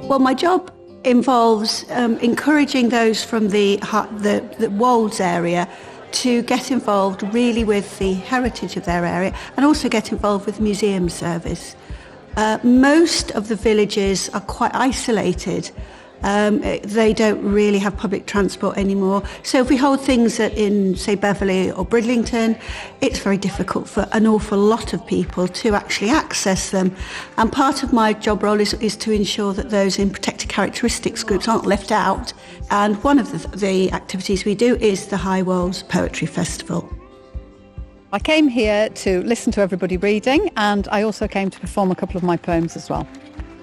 Well, my job involves encouraging those from the Wolds area to get involved really with the heritage of their area and also get involved with museum service. Most of the villages are quite isolated. They don't really have public transport anymore. So if we hold things in, say, Beverley or Bridlington, it's very difficult for an awful lot of people to actually access them. And part of my job role is to ensure that those in protected characteristics groups aren't left out. And one of the activities we do is the High Wolds Poetry Festival. I came here to listen to everybody reading, and I also came to perform a couple of my poems as well.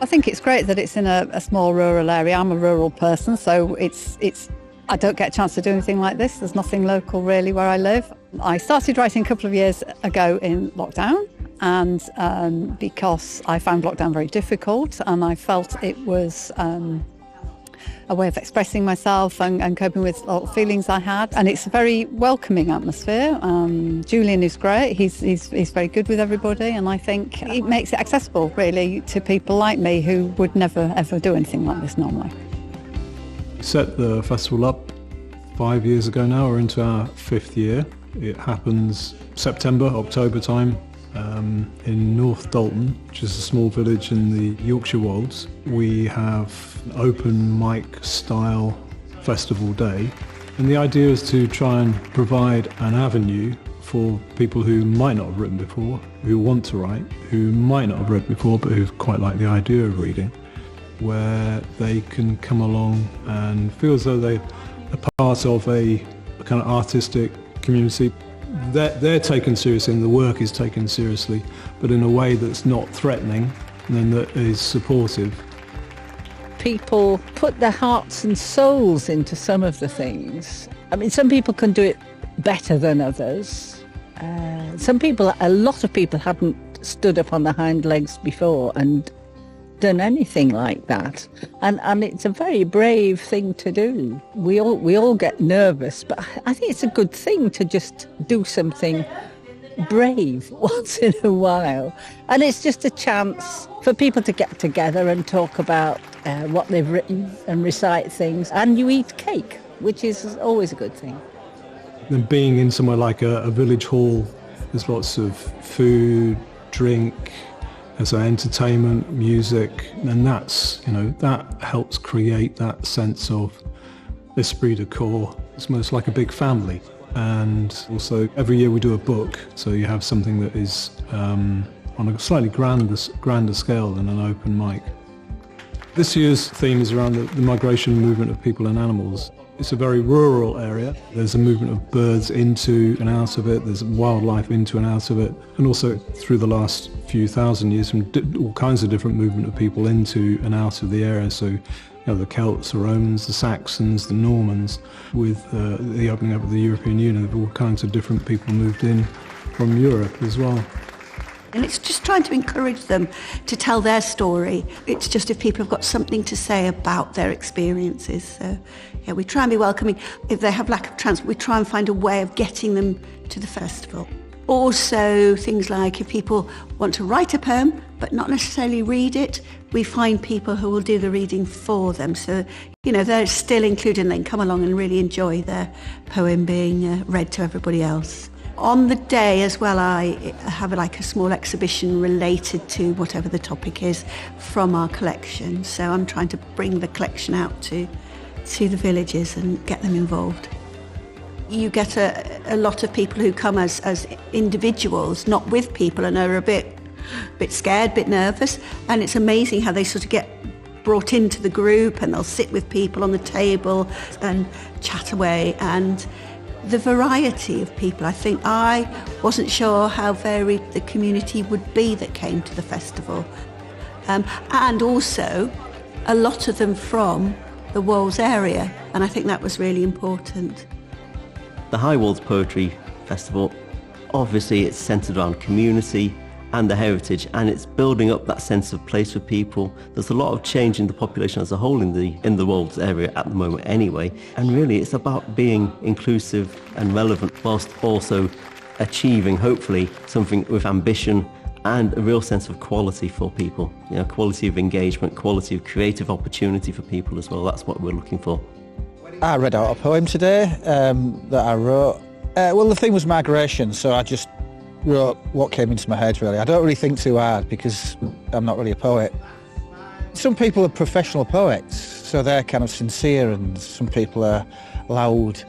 I think it's great that it's in a small rural area. I'm a rural person, so I don't get a chance to do anything like this. There's nothing local really where I live. I started writing a couple of years ago in lockdown, and because I found lockdown very difficult, and I felt it was a way of expressing myself and coping with all the feelings I had. And it's a very welcoming atmosphere. Julian is great. He's very good with everybody, and I think it makes it accessible really to people like me who would never ever do anything like this normally. We set the festival up 5 years ago now. We're into our 5th year. It happens September, October time. In North Dalton, which is a small village in the Yorkshire Wolds. We have an open mic style festival day, and the idea is to try and provide an avenue for people who might not have written before, who want to write, who might not have read before but who quite like the idea of reading, where they can come along and feel as though they're part of a kind of artistic community. They're taken seriously and the work is taken seriously, but in a way that's not threatening and that is supportive. People put their hearts and souls into some of the things. I mean, some people can do it better than others. A lot of people hadn't stood up on their hind legs before and done anything like that, and it's a very brave thing to do. We all get nervous, but I think it's a good thing to just do something brave once in a while, and it's just a chance for people to get together and talk about what they've written and recite things, and you eat cake, which is always a good thing. And being in somewhere like a village hall, there's lots of food, drink, as entertainment, music, and that helps create that sense of esprit de corps. It's almost like a big family. And also every year we do a book, so you have something that is on a slightly grander scale than an open mic. This year's theme is around the migration movement of people and animals. It's a very rural area. There's a movement of birds into and out of it. There's wildlife into and out of it. And also through the last few thousand years, from all kinds of different movement of people into and out of the area. So, the Celts, the Romans, the Saxons, the Normans. With the opening up of the European Union, all kinds of different people moved in from Europe as well. And it's just trying to encourage them to tell their story. It's just if people have got something to say about their experiences. So, we try and be welcoming. If they have lack of transport, we try and find a way of getting them to the festival. Also, things like if people want to write a poem, but not necessarily read it, we find people who will do the reading for them. So, they're still included and they can come along and really enjoy their poem being read to everybody else. On the day as well, I have a small exhibition related to whatever the topic is from our collection. So I'm trying to bring the collection out to the villages and get them involved. You get a lot of people who come as individuals, not with people, and are a bit scared, a bit nervous. And it's amazing how they sort of get brought into the group and they'll sit with people on the table and chat away. And the variety of people, I think I wasn't sure how varied the community would be that came to the festival. And also a lot of them from the Wolds area, and I think that was really important. The High Wolds Poetry Festival, obviously it's centred around community and the heritage, and it's building up that sense of place for people. There's a lot of change in the population as a whole in the Wolds area at the moment anyway, and really it's about being inclusive and relevant whilst also achieving hopefully something with ambition and a real sense of quality for people, quality of engagement, quality of creative opportunity for people as well. That's what we're looking for. I read out a poem today that I wrote. Well, the theme was migration, so I just wrote what came into my head, really. I don't really think too hard because I'm not really a poet. Some people are professional poets, so they're kind of sincere, and some people are loud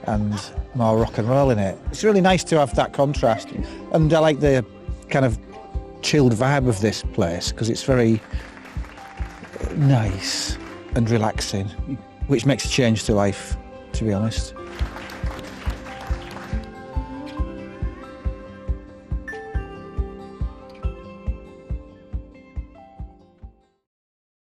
and more rock and roll in it. It's really nice to have that contrast, and I like the kind of chilled vibe of this place because it's very nice and relaxing, which makes a change to life, to be honest.